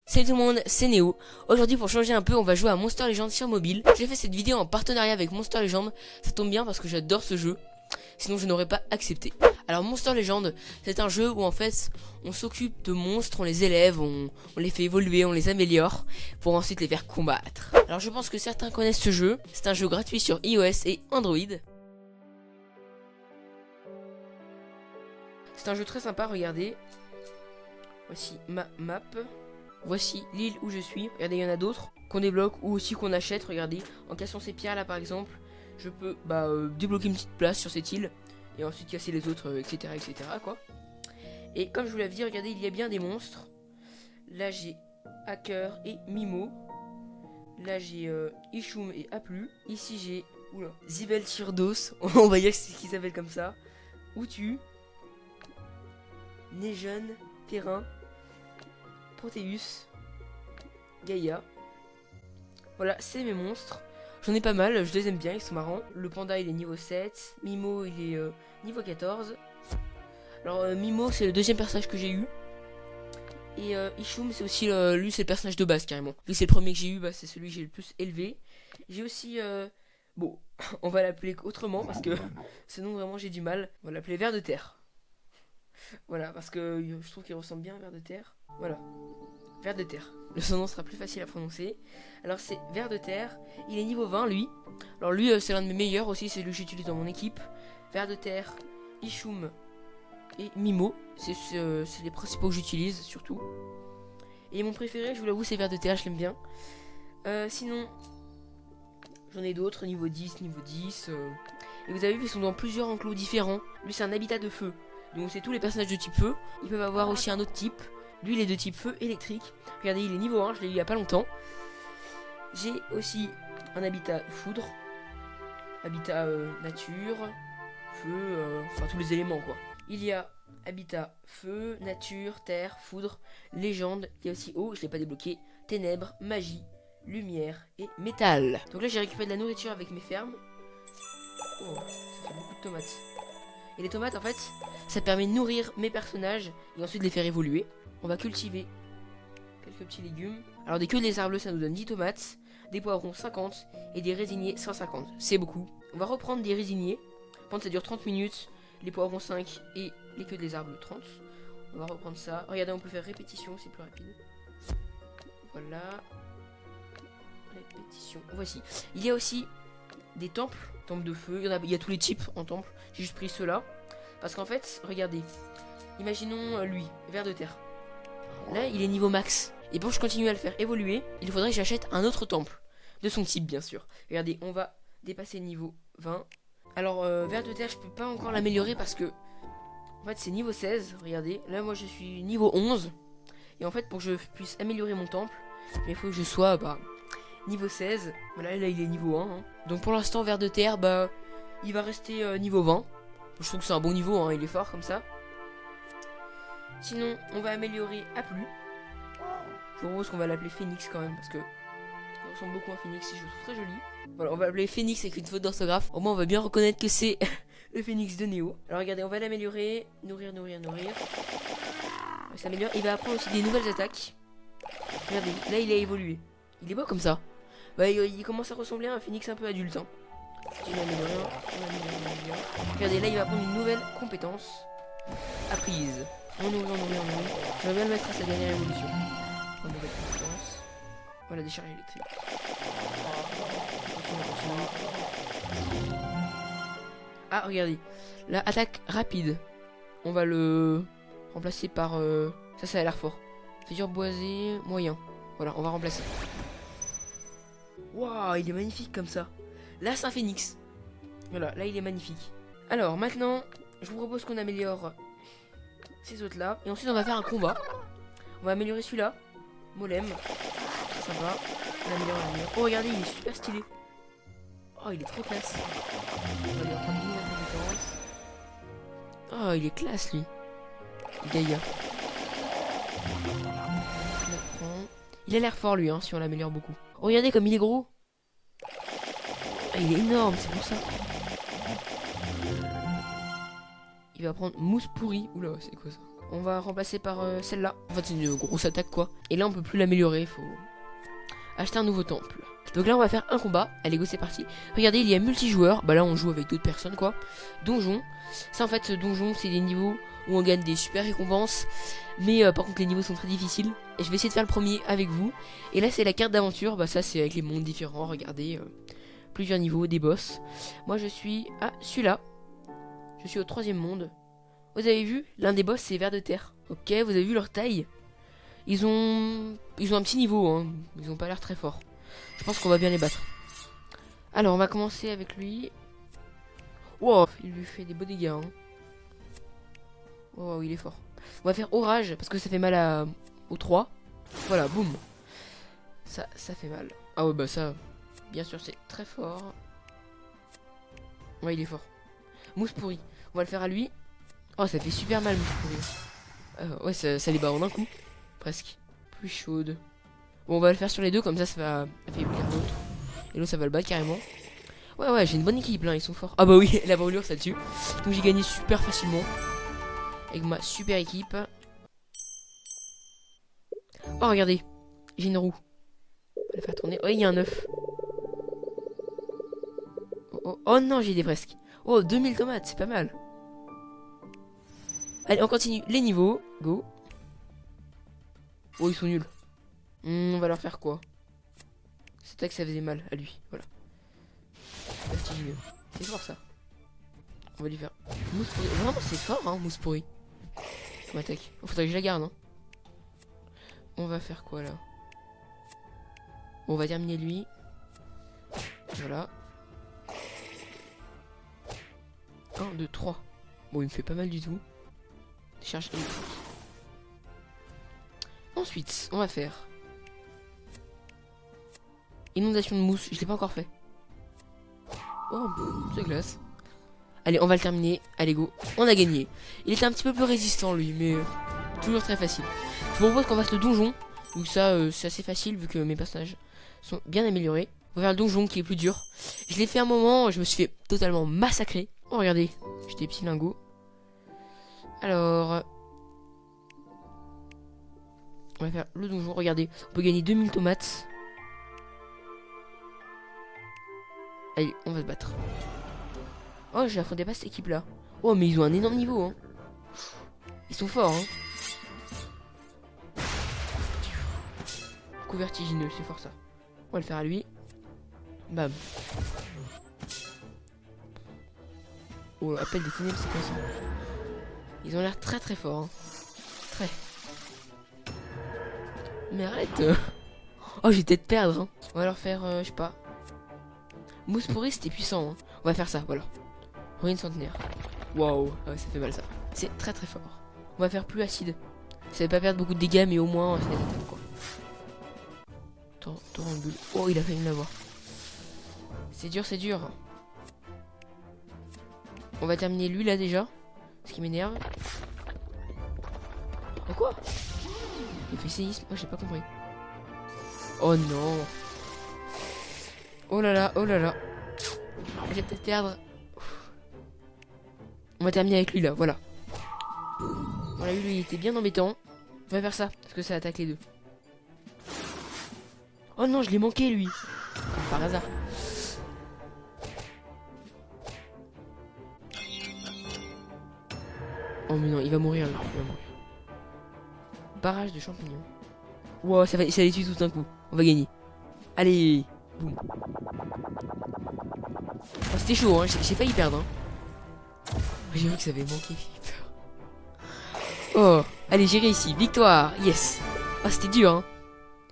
Salut tout le monde, c'est Néo. Aujourd'hui pour changer un peu, on va jouer à Monster Legend sur mobile. J'ai fait cette vidéo en partenariat avec Monster Legend. Ça tombe bien parce que j'adore ce jeu. Sinon je n'aurais pas accepté. Alors Monster Legend, c'est un jeu où en fait on s'occupe de monstres, on les élève, on les fait évoluer, on les améliore pour ensuite les faire combattre. Alors je pense que certains connaissent ce jeu. C'est un jeu gratuit sur iOS et Android. C'est un jeu très sympa, regardez. Voici ma map. Voici l'île où je suis. Regardez, il y en a d'autres qu'on débloque ou aussi qu'on achète. Regardez, en cassant ces pierres là par exemple, je peux débloquer une petite place sur cette île et ensuite casser les autres, etc., etc. quoi. Et comme je vous l'avais dit, regardez, il y a bien des monstres. Là j'ai Hacker et Mimo. Là j'ai Ishum et Aplu. Ici j'ai Ziveltirdos. On va dire qu'il s'appelle comme ça. Outu, Nejon, Terrain, Proteus, Gaïa. Voilà, c'est mes monstres. J'en ai pas mal, je les aime bien, ils sont marrants. Le panda il est niveau 7, Mimo il est niveau 14. Alors Mimo c'est le deuxième personnage que j'ai eu. Et Ishum c'est aussi lui c'est le personnage de base carrément. Lui c'est le premier que j'ai eu, c'est celui que j'ai le plus élevé. J'ai aussi bon, on va l'appeler autrement parce que sinon vraiment j'ai du mal. On va l'appeler ver de terre. Voilà, parce que je trouve qu'il ressemble bien à ver de terre. Voilà, ver de terre. Son nom sera plus facile à prononcer. Alors c'est ver de terre. Il est niveau 20 lui. Alors lui c'est l'un de mes meilleurs aussi, c'est lui que j'utilise dans mon équipe. Ver de terre, Ishum et Mimo. C'est les principaux que j'utilise surtout. Et mon préféré, je vous l'avoue, c'est ver de terre, je l'aime bien. Sinon, j'en ai d'autres, niveau 10, niveau 10. Et vous avez vu, ils sont dans plusieurs enclos différents. Lui c'est un habitat de feu. Donc c'est tous les personnages de type feu. Ils peuvent avoir aussi un autre type. Lui il est de type feu électrique. Regardez, il est niveau 1, je l'ai eu il y a pas longtemps. J'ai aussi un habitat foudre. Habitat nature, feu, enfin tous les éléments quoi. Il y a habitat feu, nature, terre, foudre, légende. Il y a aussi eau, je l'ai pas débloqué. Ténèbres, magie, lumière et métal. Donc là j'ai récupéré de la nourriture avec mes fermes. Oh, ça fait beaucoup de tomates. Et les tomates en fait ça permet de nourrir mes personnages et ensuite de les faire évoluer. On va cultiver quelques petits légumes. Alors des queues des arbres ça nous donne 10 tomates, des poivrons 50 et des résiniers 150. C'est beaucoup. On va reprendre des résiniers. Par contre ça dure 30 minutes. Les poivrons 5 et les queues des arbres 30. On va reprendre ça. Regardez, on peut faire répétition, c'est plus rapide. Voilà. Répétition. Voici. Il y a aussi des temples de feu. Il y a tous les types en temple. J'ai juste pris ceux-là. Parce qu'en fait, regardez. Imaginons lui, ver de terre. Là, il est niveau max. Et pour que je continue à le faire évoluer, il faudrait que j'achète un autre temple. De son type, bien sûr. Regardez, on va dépasser le niveau 20. Alors, ver de terre, je peux pas encore l'améliorer parce que... En fait, c'est niveau 16. Regardez, là, moi, je suis niveau 11. Et en fait, pour que je puisse améliorer mon temple, il faut que je sois, niveau 16. Voilà, là, il est niveau 1. Hein. Donc, pour l'instant, ver de terre, il va rester niveau 20. Je trouve que c'est un bon niveau, hein, il est fort comme ça. Sinon, on va améliorer Aplu. Je propose qu'on va l'appeler Phoenix quand même, parce que il ressemble beaucoup à Phoenix et je le trouve très joli. Voilà, on va l'appeler Phoenix avec une faute d'orthographe. Au moins, on va bien reconnaître que c'est le Phoenix de Néo. Alors, regardez, on va l'améliorer. Nourrir. Il s'améliore. Il va apprendre aussi des nouvelles attaques. Regardez, là, il a évolué. Il est beau comme ça. Il commence à ressembler à un Phoenix un peu adulte. Hein. Regardez, là il va prendre une nouvelle compétence apprise. On nourrit. Je vais bien le mettre à sa dernière évolution. Une nouvelle compétence. Voilà, décharge électrique. Continue. Ah, regardez. La attaque rapide. On va le remplacer par... Ça a l'air fort. Figure boisée, moyen. Voilà, on va remplacer. Waouh, il est magnifique comme ça. Là, c'est un phénix. Voilà, là, il est magnifique. Alors, maintenant, je vous propose qu'on améliore ces autres-là. Et ensuite, on va faire un combat. On va améliorer celui-là. Molem. Ça va. On améliore. Oh, regardez, il est super stylé. Oh, il est trop classe. On va lui reprendre une nouvelle compétence. Oh, il est classe, lui. Gaïa. Il a l'air fort, lui, hein, si on l'améliore beaucoup. Oh, regardez comme il est gros. Ah, il est énorme, c'est pour ça. Il va prendre mousse pourrie. Oula, c'est quoi ça? On va remplacer par celle-là. En fait, c'est une grosse attaque, quoi. Et là, on peut plus l'améliorer. Faut acheter un nouveau temple. Donc là, on va faire un combat. Allez, go, c'est parti. Regardez, il y a multijoueur. Bah là, on joue avec d'autres personnes, quoi. Donjon. Ça, en fait, ce donjon, c'est des niveaux où on gagne des super récompenses. Mais par contre, les niveaux sont très difficiles. Et je vais essayer de faire le premier avec vous. Et là, c'est la carte d'aventure. Bah ça, c'est avec les mondes différents. Regardez, plusieurs niveaux, des boss. Moi, je suis à celui-là. Je suis au 3e monde. Vous avez vu, l'un des boss, c'est vers de terre. Ok, vous avez vu leur taille. Ils ont un petit niveau, hein. Ils ont pas l'air très forts. Je pense qu'on va bien les battre. Alors, on va commencer avec lui. Wow, il lui fait des beaux dégâts, hein. Wow, il est fort. On va faire orage, parce que ça fait mal au 3. Voilà, boum. Ça fait mal. Ah ouais, bah ça, bien sûr, c'est très fort. Ouais, il est fort. Mousse pourrie. On va le faire à lui. Oh, ça fait super mal, mousse pourrie. Ouais, ça les bat en un coup. Presque. Plus chaude. Bon, on va le faire sur les deux, comme ça va affaiblir l'autre. Et l'autre, ça va le battre carrément. Ouais, j'ai une bonne équipe là, ils sont forts. Ah bah oui, la brûlure, ça tue. Donc j'ai gagné super facilement. Avec ma super équipe. Oh, regardez. J'ai une roue. On va la faire tourner. Oh, il y a un œuf. Oh non, j'ai des presque. Oh, 2000 tomates, c'est pas mal. Allez, on continue les niveaux. Go. Oh, ils sont nuls. On va leur faire quoi? C'était que ça faisait mal à lui. Voilà. Vertigineux. C'est fort ça. On va lui faire mousse pourrie. Vraiment, c'est fort, hein, mousse pourrie. Comme attaque. Oh, faudrait que je la garde, hein. On va faire quoi là? Bon, on va terminer lui. Voilà. 1, 2, 3. Bon, il me fait pas mal du tout. Charge électrique. Ensuite, on va faire inondation de mousse. Je l'ai pas encore fait. Oh, c'est glace. Allez, on va le terminer. Allez, go. On a gagné. Il était un petit peu plus résistant, lui, mais toujours très facile. Je vous propose qu'on fasse le donjon. Donc ça, c'est assez facile, vu que mes personnages sont bien améliorés. On va faire le donjon qui est plus dur. Je l'ai fait un moment, je me suis fait totalement massacrer. Oh, regardez. J'ai des petits lingots. Alors... on va faire le donjon. Regardez, on peut gagner 2000 tomates. Allez, on va se battre. Oh, je n'affrontais pas cette équipe-là. Oh, mais ils ont un énorme niveau, hein. Ils sont forts, hein. Coup vertigineux, c'est fort ça. On va le faire à lui. Bam. Oh, appel des ténèbres, c'est quoi ça? Ils ont l'air très très forts, hein. Très. Mais arrête. Oh, j'ai peut-être perdre, hein. On va leur faire, je sais pas. Mousse pourrie, c'était puissant, hein. On va faire ça, voilà. Ruine centenaire. Waouh, ah ouais, ça fait mal ça. C'est très très fort. On va faire plus acide. Ça va pas perdre beaucoup de dégâts, mais au moins, c'est attaque quoi. Torrent de bulle. Oh, il a failli me l'avoir. C'est dur, c'est dur. On va terminer lui là déjà. Ce qui m'énerve. Oh quoi? Il fait séisme. Oh, j'ai pas compris. Oh non. Oh là là, oh là là. Je vais peut-être perdre. On va terminer avec lui là, voilà. Voilà, lui il était bien embêtant. On va faire ça, parce que ça attaque les deux. Oh non, je l'ai manqué lui. Comme par hasard. Oh mais non, il va mourir lui. Il va mourir. Barrage de champignons. Wow, ça les tue tout d'un coup. On va gagner. Allez. Boum. Oh, c'était chaud, hein. J'ai failli perdre. Hein. J'ai vu que ça avait manqué. Oh, allez, j'ai réussi. Victoire. Yes. Oh, c'était dur, hein.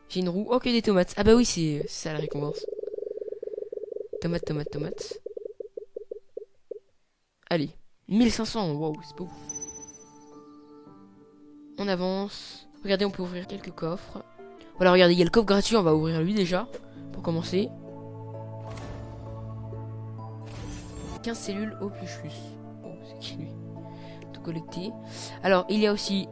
J'ai une roue. Oh, que des tomates. Ah bah oui, c'est ça la récompense. Tomate, tomate, tomate. Allez. 1500. Wow, c'est beau. On avance. Regardez, on peut ouvrir quelques coffres. Voilà, regardez, il y a le coffre gratuit. On va ouvrir lui déjà. Pour commencer. 15 cellules au plus chus. Oh, c'est qui lui? Tout collecté. Alors, il y a aussi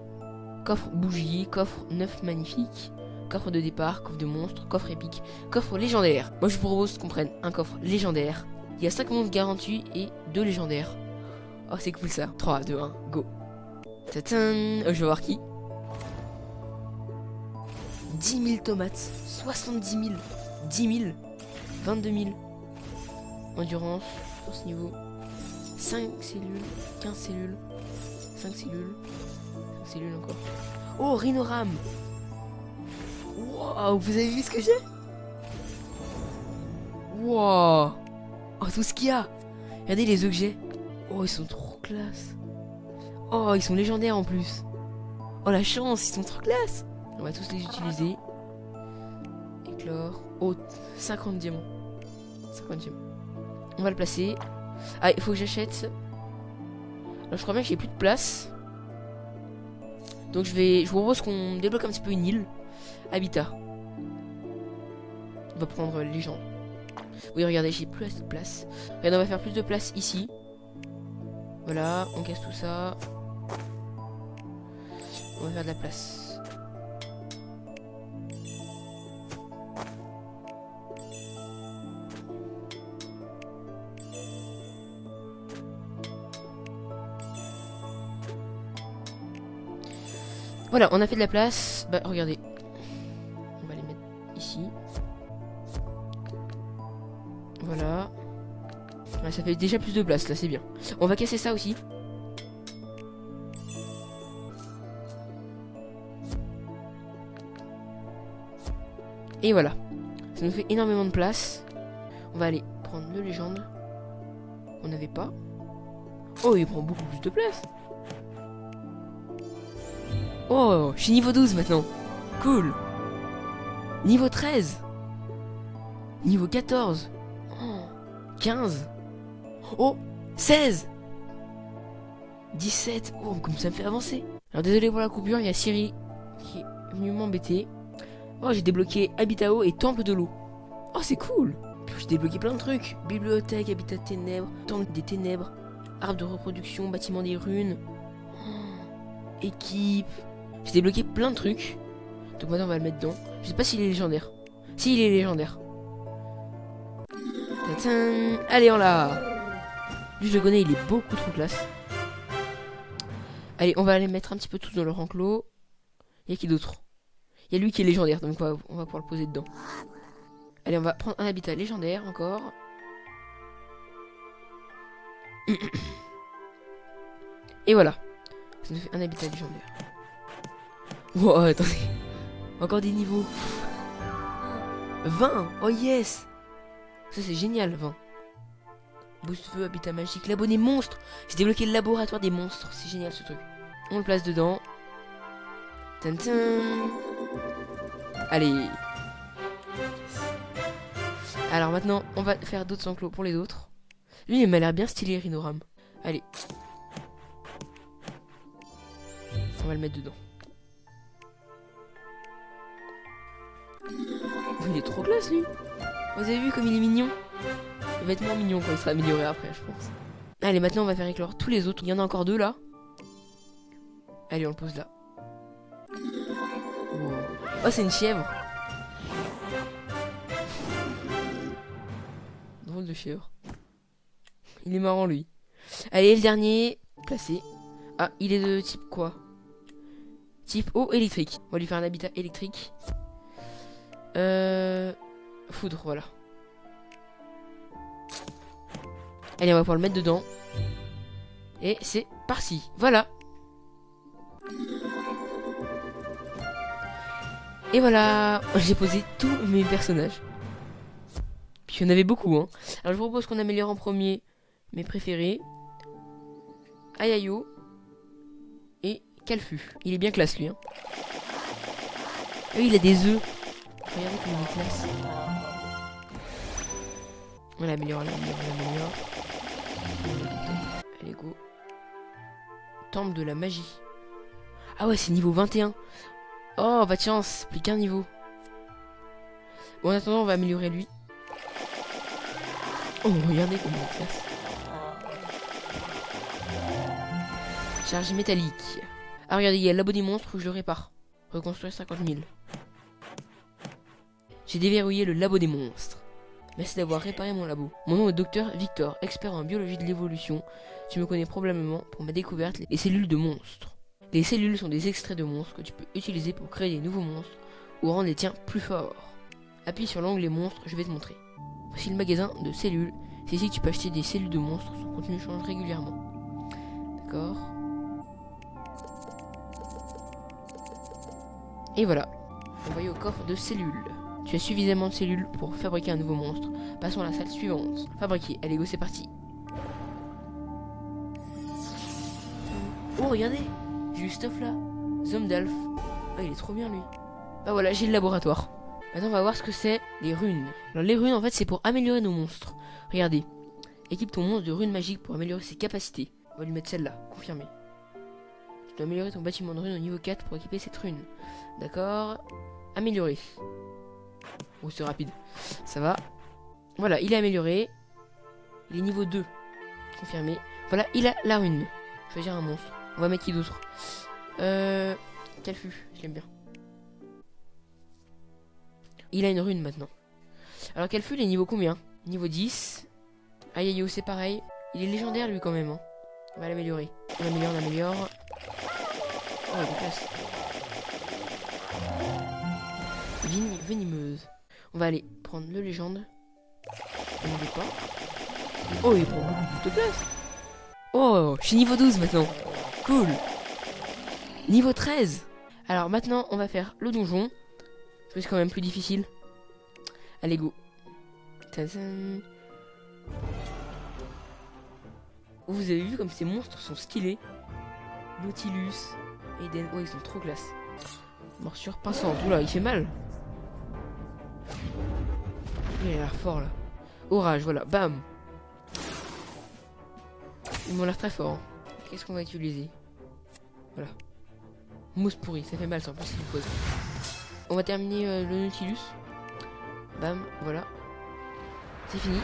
coffre bougie, coffre neuf magnifique, coffre de départ, coffre de monstre, coffre épique, coffre légendaire. Moi, je vous propose qu'on prenne un coffre légendaire. Il y a 5 monstres garantis et 2 légendaires. Oh, c'est cool ça. 3, 2, 1, go. Tatin. Je vais voir qui. 10 000 tomates. 70 000. 10 000. 22 000. Endurance. Pour ce niveau. 5 cellules. 15 cellules. 5 cellules. 5 cellules encore. Oh, Rhinoram. Wow, vous avez vu ce que j'ai? Wow. Oh, tout ce qu'il y a. Regardez les œufs que j'ai. Oh, ils sont trop classe. Oh, ils sont légendaires en plus. Oh, la chance, ils sont trop classe. On va tous les utiliser. Éclore. Oh, 50 diamants. 50 diamants. On va le placer. Ah, il faut que j'achète. Alors, je crois bien que j'ai plus de place. Donc, je vous propose qu'on débloque un petit peu une île. Habitat. On va prendre les gens. Oui, regardez, j'ai plus assez de place. Regardez, on va faire plus de place ici. Voilà, on casse tout ça. On va faire de la place. Voilà, on a fait de la place. Bah, regardez. On va les mettre ici. Voilà. Ouais, ça fait déjà plus de place, là, c'est bien. On va casser ça aussi. Et voilà. Ça nous fait énormément de place. On va aller prendre le légende. On n'avait pas. Oh, il prend beaucoup plus de place. Oh, je suis niveau 12 maintenant. Cool. Niveau 13. Niveau 14. Oh, 15. Oh, 16. 17. Oh, comme ça me fait avancer. Alors désolé pour la coupure, il y a Siri qui est venu m'embêter. Oh, j'ai débloqué Habitat Eau et Temple de l'eau. Oh, c'est cool. Puis j'ai débloqué plein de trucs. Bibliothèque, Habitat Ténèbres, Temple des Ténèbres, Arbre de reproduction, Bâtiment des runes. Oh, équipe. J'ai débloqué plein de trucs. Donc maintenant on va le mettre dedans. Je sais pas s'il est légendaire. Si, il est légendaire. Tatin. Allez, on l'a. Lui, je le connais, il est beaucoup trop classe. Allez, on va les mettre un petit peu tous dans leur enclos. Il y a qui d'autre? Il y a lui qui est légendaire, donc on va pouvoir le poser dedans. Allez, on va prendre un habitat légendaire encore. Et voilà. Ça nous fait un habitat légendaire. Wow, attendez. Encore des niveaux. 20. Oh yes. Ça c'est génial, 20. Boost feu, habitat magique, labo des monstres. J'ai débloqué le laboratoire des monstres. C'est génial ce truc. On le place dedans. Tintin. Allez. Alors maintenant, on va faire d'autres enclos pour les autres. Lui, il m'a l'air bien stylé, Rhinoram. Allez. On va le mettre dedans. Il est trop classe, lui. Vous avez vu comme il est mignon? Il va être moins mignon quand il sera amélioré après, je pense. Allez, maintenant, on va faire éclore tous les autres. Il y en a encore 2, là. Allez, on le pose là. Wow. Oh, c'est une chèvre. Drôle de chèvre. Il est marrant, lui. Allez, le dernier. Placé. Ah, il est de type quoi? Type eau électrique. On va lui faire un habitat électrique. Foudre, voilà. Allez, on va pouvoir le mettre dedans. Et c'est parti. Voilà. Et voilà. J'ai posé tous mes personnages. Puis il y en avait beaucoup, hein. Alors je vous propose qu'on améliore en premier mes préférés. Ayayo. Et Calfu. Il est bien classe, lui, hein. Il a des œufs. Regardez comme il est classe. On l'améliore, on l'améliore. Allez, go. Temple de la magie. Ah ouais, c'est niveau 21. Oh, bah tiens, c'est plus qu'un niveau. Bon, en attendant, on va améliorer lui. Oh, regardez comme il est classe. Charge métallique. Ah, regardez, il y a le labo des monstres où je le répare. Reconstruire 50 000. J'ai déverrouillé le labo des monstres. Merci d'avoir réparé mon labo. Mon nom est Docteur Victor, expert en biologie de l'évolution. Tu me connais probablement pour ma découverte les cellules de monstres. Les cellules sont des extraits de monstres que tu peux utiliser pour créer des nouveaux monstres ou rendre les tiens plus forts. Appuie sur l'onglet monstres, je vais te montrer. Voici le magasin de cellules. C'est ici que tu peux acheter des cellules de monstres. Son contenu change régulièrement. D'accord. Et voilà. Envoyé au coffre de cellules. Tu as suffisamment de cellules pour fabriquer un nouveau monstre. Passons à la salle suivante. Fabriquer. Allez go, c'est parti. Oh regardez, j'ai eu stuff là. Zomdalf. Ah il est trop bien lui. Bah voilà, j'ai le laboratoire. Maintenant on va voir ce que c'est les runes. Alors les runes en fait c'est pour améliorer nos monstres. Regardez. Équipe ton monstre de runes magiques pour améliorer ses capacités. On va lui mettre celle-là, confirmé. Tu dois améliorer ton bâtiment de runes au niveau 4 pour équiper cette rune. D'accord. Améliorer. Oh c'est rapide. Ça va. Voilà, il est amélioré. Il est niveau 2. Confirmé. Voilà, il a la rune. Choisir un monstre. On va mettre qui d'autre. Calfu, je l'aime bien. Il a une rune maintenant. Alors Calfu, il est niveau combien? Niveau 10. Ayayo, c'est pareil. Il est légendaire lui quand même. Hein. On va l'améliorer. On améliore, on améliore. Oh, il est classe. Venimeuse. On va aller prendre le légende. On ne veut pas. Oh, il prend beaucoup plus de place. Oh, je suis niveau 12 maintenant. Cool. Niveau 13. Alors maintenant, on va faire le donjon. C'est quand même plus difficile. Allez, go. Tadam. Vous avez vu comme ces monstres sont stylés. Nautilus, Eden. Oh, ils sont trop classe. Morsure pincante. Oula, il fait mal. Il a l'air fort là. Orage, voilà. Bam. Ils m'ont l'air très fort. Hein. Qu'est-ce qu'on va utiliser? Voilà. Mousse pourrie, ça fait mal, ça en plus il pose. On va terminer le Nautilus. Bam, voilà. C'est fini.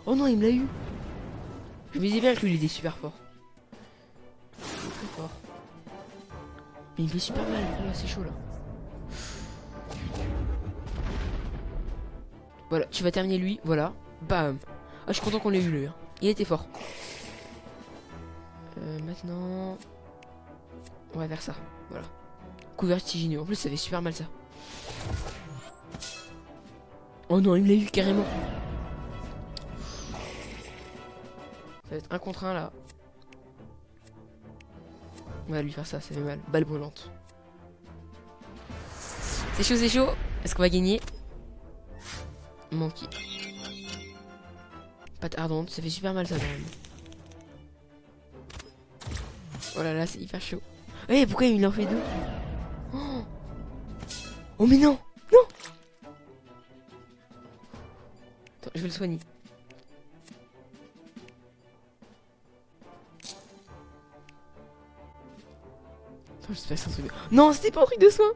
Oh non, il me l'a eu. Je me disais bien que lui il était super fort. Il est très fort. Mais il fait super mal, là c'est chaud là. Voilà, tu vas terminer lui, voilà. Bam. Ah, je suis content qu'on l'ait eu lui. Hein. Il était fort. Maintenant, on va faire ça. Voilà. Coup vertigineux. En plus, ça fait super mal ça. Oh non, il me l'a eu carrément. Ça va être un contre un là. On va lui faire ça, ça fait mal. Balle brûlante. C'est chaud, c'est chaud. Est-ce qu'on va gagner? Manqué. Pâte ardente, ça fait super mal ça quand même. Oh là là, c'est hyper chaud. Eh, pourquoi il en fait deux? Oh, oh mais non. Non. Attends, je vais le soigner. Attends, j'espère que c'est un truc de... Non, c'était pas un truc de soin.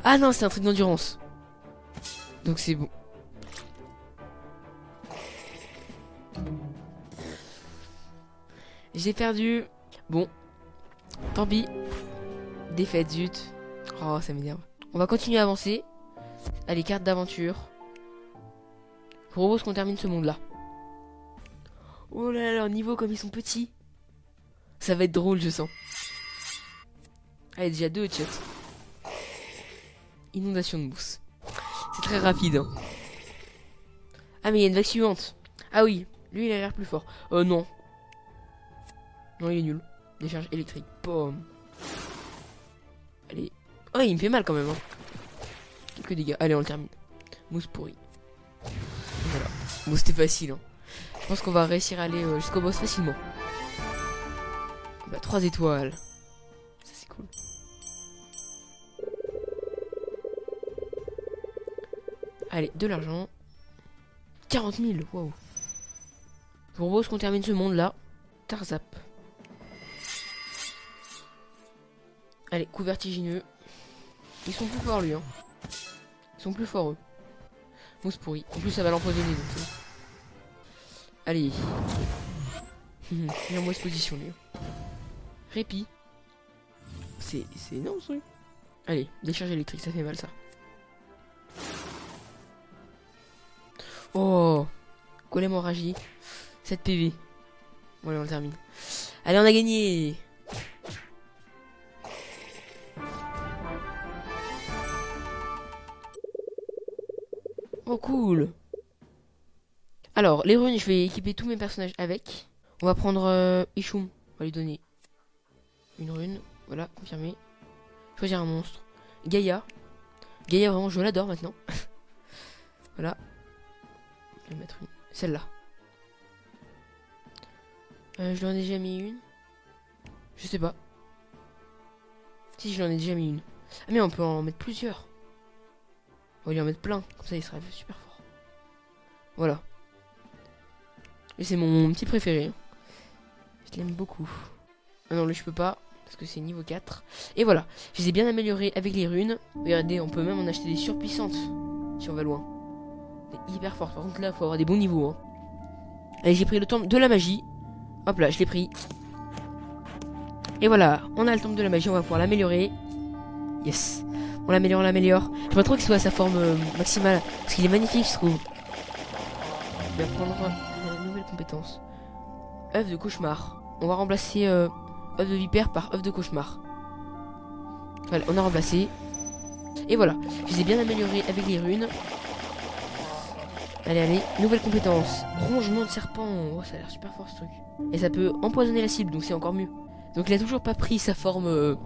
Ah non, c'est un truc d'endurance. Donc c'est bon. J'ai perdu. Bon. Tant pis. Défaite, zut. Oh, ça m'énerve. On va continuer à avancer. Allez, carte d'aventure. Je propose qu'on termine ce monde-là. Oh là là, leur niveau comme ils sont petits. Ça va être drôle, je sens. Allez, déjà 2 headshots. Inondation de mousse. C'est très rapide. Hein. Ah, mais il y a une vague suivante. Ah oui, lui, il a l'air plus fort. Non. Non, il est nul. Décharge électrique. Boum. Allez. Oh, il me fait mal quand même. Hein. Quelques dégâts. Allez, on le termine. Mousse pourrie. Voilà. Bon, c'était facile. Hein. Je pense qu'on va réussir à aller jusqu'au boss facilement. Bah, 3 étoiles. Ça, c'est cool. Allez, de l'argent. 40 000. Waouh. Je propose qu'on termine ce monde-là. Tarzap. Allez, coup vertigineux. Ils sont plus forts, lui. Hein. Ils sont plus forts, eux. Mousse pourrie. En plus, ça va l'empoisonner. Donc, allez. Il est en mauvaise position, lui. Répit. C'est énorme, ce truc. Allez, décharge électrique, ça fait mal, ça. Oh. Golem enragé. 7 PV. Bon, allez, on le termine. Allez, on a gagné. Oh, cool. Alors, les runes, je vais équiper tous mes personnages avec. On va prendre Ishum. On va lui donner une rune. Voilà, confirmé. Choisir un monstre. Gaïa. Gaïa, vraiment, je l'adore maintenant. Voilà. Je vais mettre une. Celle-là. Je lui en ai déjà mis une. Je sais pas. Si, je lui en ai déjà mis une. Ah, mais on peut en mettre plusieurs. On va lui en mettre plein. Comme ça, il sera super fort. Voilà. Et c'est mon petit préféré. Je l'aime beaucoup. Ah non, lui, je peux pas. Parce que c'est niveau 4. Et voilà. Je les ai bien améliorés avec les runes. Regardez, on peut même en acheter des surpuissantes. Si on va loin. C'est hyper fort. Par contre, là, il faut avoir des bons niveaux. Hein. Allez, j'ai pris le temple de la magie. Hop là, je l'ai pris. Et voilà, on a le temple de la magie, on va pouvoir l'améliorer. Yes. On l'améliore, on l'améliore. J'aimerais trop qu'il soit à sa forme maximale. Parce qu'il est magnifique, je trouve. Je vais prendre une nouvelle compétence. œuf de cauchemar. On va remplacer œuf de vipère par œuf de cauchemar. Voilà, on a remplacé. Et voilà, je les ai bien améliorés avec les runes. Allez, allez, nouvelle compétence. Rongement de serpent. Oh, ça a l'air super fort ce truc. Et ça peut empoisonner la cible, donc c'est encore mieux. Donc il a toujours pas pris sa forme,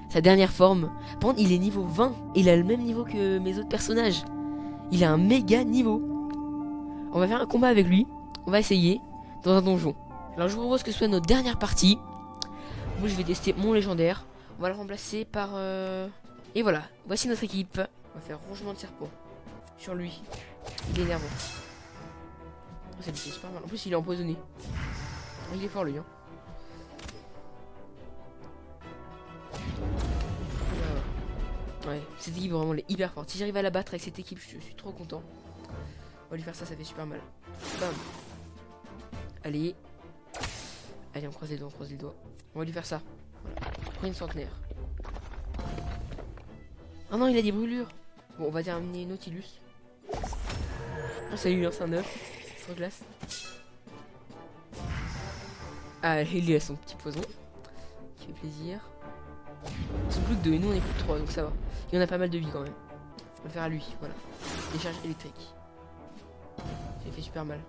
sa dernière forme. Par contre, il est niveau 20. Il a le même niveau que mes autres personnages. Il a un méga niveau. On va faire un combat avec lui. On va essayer dans un donjon. Alors je vous propose que ce soit notre dernière partie. Moi je vais tester mon légendaire. On va le remplacer par... Et voilà, voici notre équipe. On va faire rongement de serpent. Sur lui. Il est énervant. Oh, c'est super mal. En plus il est empoisonné. Il est fort lui. Hein. Ouais, cette équipe vraiment elle est hyper forte. Si j'arrive à la battre avec cette équipe, je suis trop content. On va lui faire ça, ça fait super mal. Bam. Allez. Allez, on croise les doigts, on croise les doigts. On va lui faire ça. Voilà. Prends une centenaire. Ah non, il a des brûlures. Bon, on va terminer Nautilus. Oh, salut, c'est un œuf. Trop glace. Ah, il a son petit poison. Qui fait plaisir. Ils sont plus que 2 et nous on est plus que 3, donc ça va. Il y en a pas mal de vie quand même. On va le faire à lui, voilà. Décharge électrique. Ça fait super mal.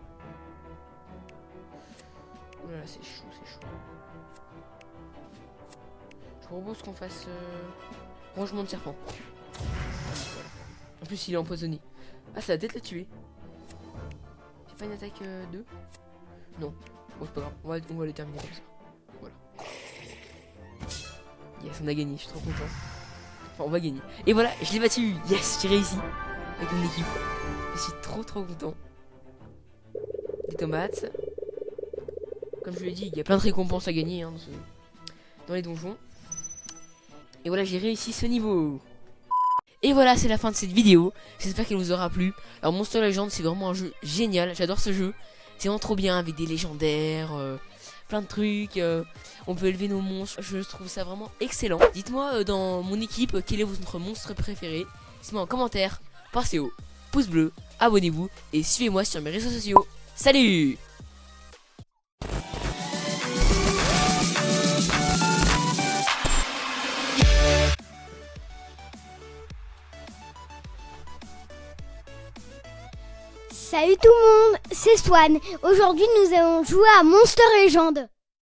Oh là là, c'est chaud, c'est chaud. Je vous propose qu'on fasse rongement de serpent. Voilà. En plus il est empoisonné. Ah, ça va peut-être le tuer. C'est pas une attaque 2 ? Non. Bon, c'est pas grave, on va les terminer comme ça. Voilà. Yes, on a gagné, je suis trop content. Enfin, on va gagner. Et voilà, je l'ai battu. Yes, j'ai réussi. Avec mon équipe. Je suis trop content. Des tomates. Comme je vous l'ai dit, il y a plein de récompenses à gagner hein, dans les donjons. Et voilà, j'ai réussi ce niveau. Et voilà, c'est la fin de cette vidéo. J'espère qu'elle vous aura plu. Alors, Monster Legend, c'est vraiment un jeu génial. J'adore ce jeu. C'est vraiment trop bien avec des légendaires. Plein de trucs, on peut élever nos monstres, je trouve ça vraiment excellent. Dites-moi dans mon équipe quel est votre monstre préféré. Dites-moi en commentaire, passez au pouce bleu, abonnez-vous et suivez-moi sur mes réseaux sociaux. Salut! Salut tout le monde, c'est Swan. Aujourd'hui nous allons jouer à Monster Legend.